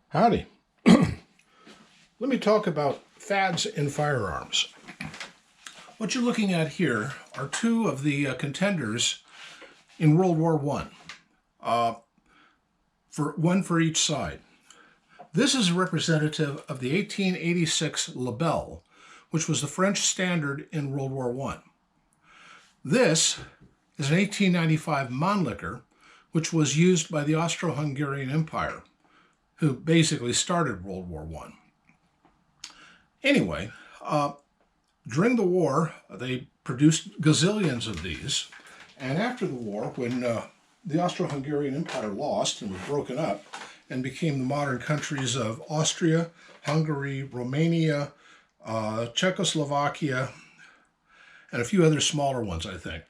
Howdy. Let me talk about fads in firearms. What you're looking at here are two of the contenders in World War I, one for each side. This is representative of the 1886 Lebel, which was the French standard in World War I. This is an 1895 Manlicher, which was used by the Austro-Hungarian Empire, who basically started World War I. Anyway, during the war, they produced gazillions of these, and after the war, when the Austro-Hungarian Empire lost and was broken up and became the modern countries of Austria, Hungary, Romania, Czechoslovakia, and a few other smaller ones, I think.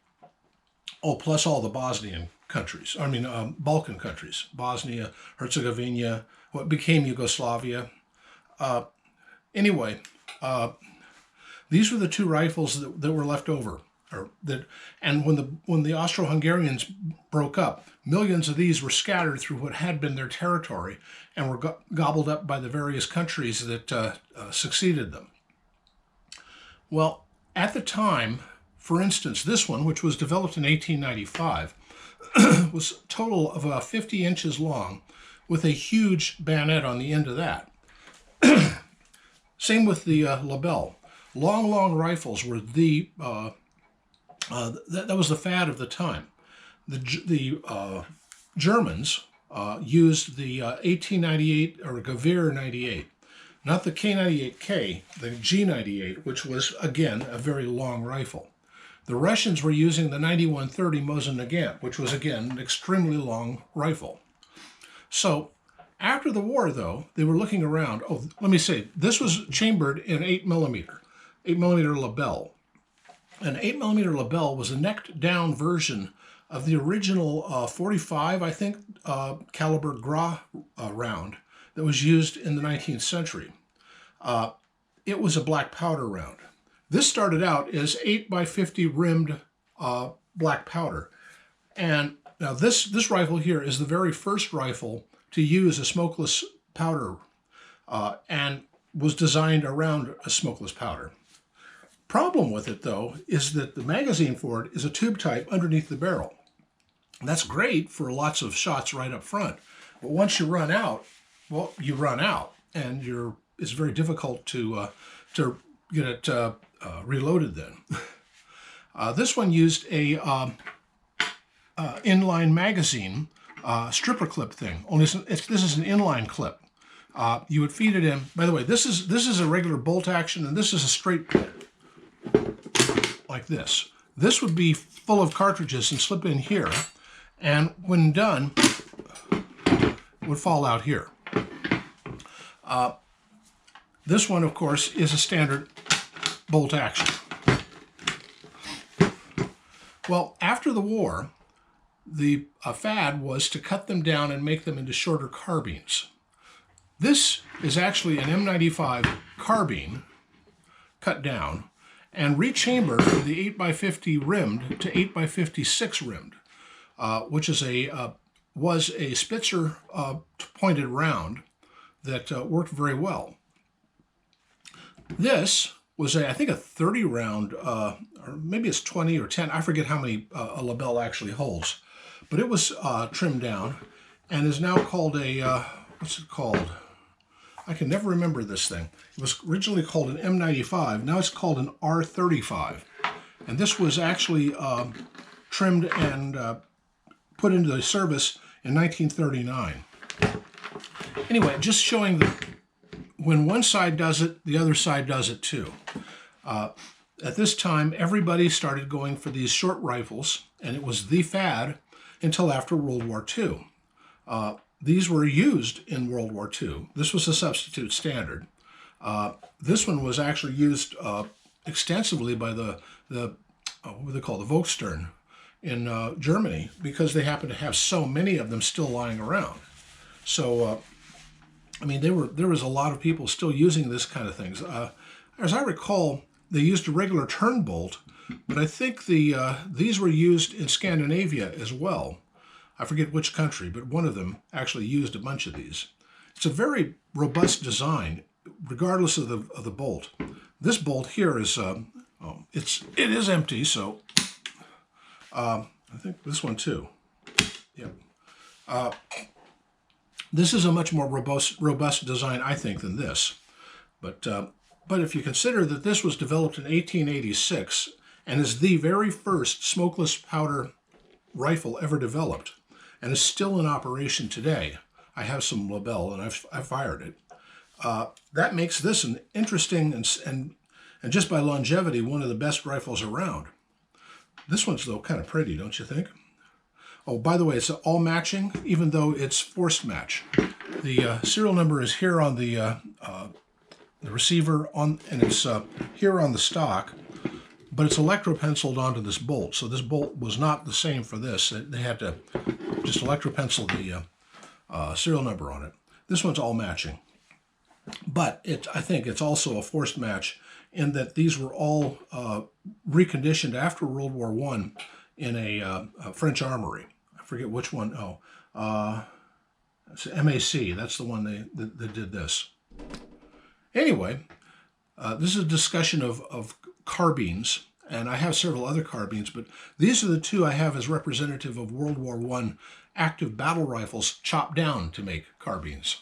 Oh, plus all the Bosnian countries, Balkan countries, Bosnia, Herzegovina, what became Yugoslavia. These were the two rifles that were left over. And when the Austro-Hungarians broke up, millions of these were scattered through what had been their territory and were gobbled up by the various countries that succeeded them. Well, at the time, for instance, this one, which was developed in 1895, was a total of 50 inches long with a huge bayonet on the end of that. Same with the Lebel. Long rifles were that was the fad of the time. The Germans used the 1898 or Gewehr 98, not the K98K, the G98, which was, again, a very long rifle. The Russians were using the 9130 Mosin Nagant, which was, again, an extremely long rifle. So after the war, though, they were looking around. Oh, let me say, this was chambered in 8mm Lebel. An 8mm Lebel was a necked-down version of the original 45, I think, caliber Gras round that was used in the 19th century. It was a black powder round. This started out as 8x50 rimmed black powder. And now this rifle here is the very first rifle to use a smokeless powder and was designed around a smokeless powder. Problem with it, though, is that the magazine for it is a tube type underneath the barrel. And that's great for lots of shots right up front. But once you run out, well, you run out, and it's very difficult to get it reloaded then. This one used a inline magazine stripper clip thing. Only this is an inline clip. You would feed it in. By the way, this is a regular bolt action, and this is a straight like this. This would be full of cartridges and slip in here, and when done, would fall out here. This one, of course, is a standard bolt action. Well, after the war, the fad was to cut them down and make them into shorter carbines. This is actually an M95 Carbine cut down and rechambered from the 8x50 rimmed to 8x56 rimmed, which is was a Spitzer pointed round that worked very well. This was I think a 30 round, or maybe it's 20 or 10. I forget how many a Lebel actually holds, but it was trimmed down and is now called a, what's it called? I can never remember this thing. It was originally called an M95. Now it's called an R35. And this was actually trimmed and put into the service in 1939. Anyway, just showing that when one side does it, the other side does it too. At this time, everybody started going for these short rifles, and it was the fad until after World War II. These were used in World War II. This was a substitute standard. This one was actually used extensively by the what they call the Volksturm in Germany, because they happened to have so many of them still lying around. So, there was a lot of people still using this kind of things. As I recall, they used a regular turn bolt, but I think these were used in Scandinavia as well. I forget which country, but one of them actually used a bunch of these. It's a very robust design, regardless of the bolt. This bolt here is it is empty, so I think this one too. Yep. This is a much more robust design, I think, than this. But if you consider that this was developed in 1886 and is the very first smokeless powder rifle ever developed and is still in operation today, I have some Lebel and I've fired it. That makes this an interesting and just by longevity, one of the best rifles around. This one's, though, kind of pretty, don't you think? Oh, by the way, it's all matching, even though it's forced match. The serial number is here on the receiver, and it's here on the stock, but it's electropenciled onto this bolt. So this bolt was not the same for this. They had to just electropencil the serial number on it. This one's all matching. But I think it's also a forced match in that these were all reconditioned after World War I in a French armory. I forget which one. It's MAC. That's the one that did this. Anyway, this is a discussion of carbines, and I have several other carbines, but these are the two I have as representative of World War I active battle rifles chopped down to make carbines.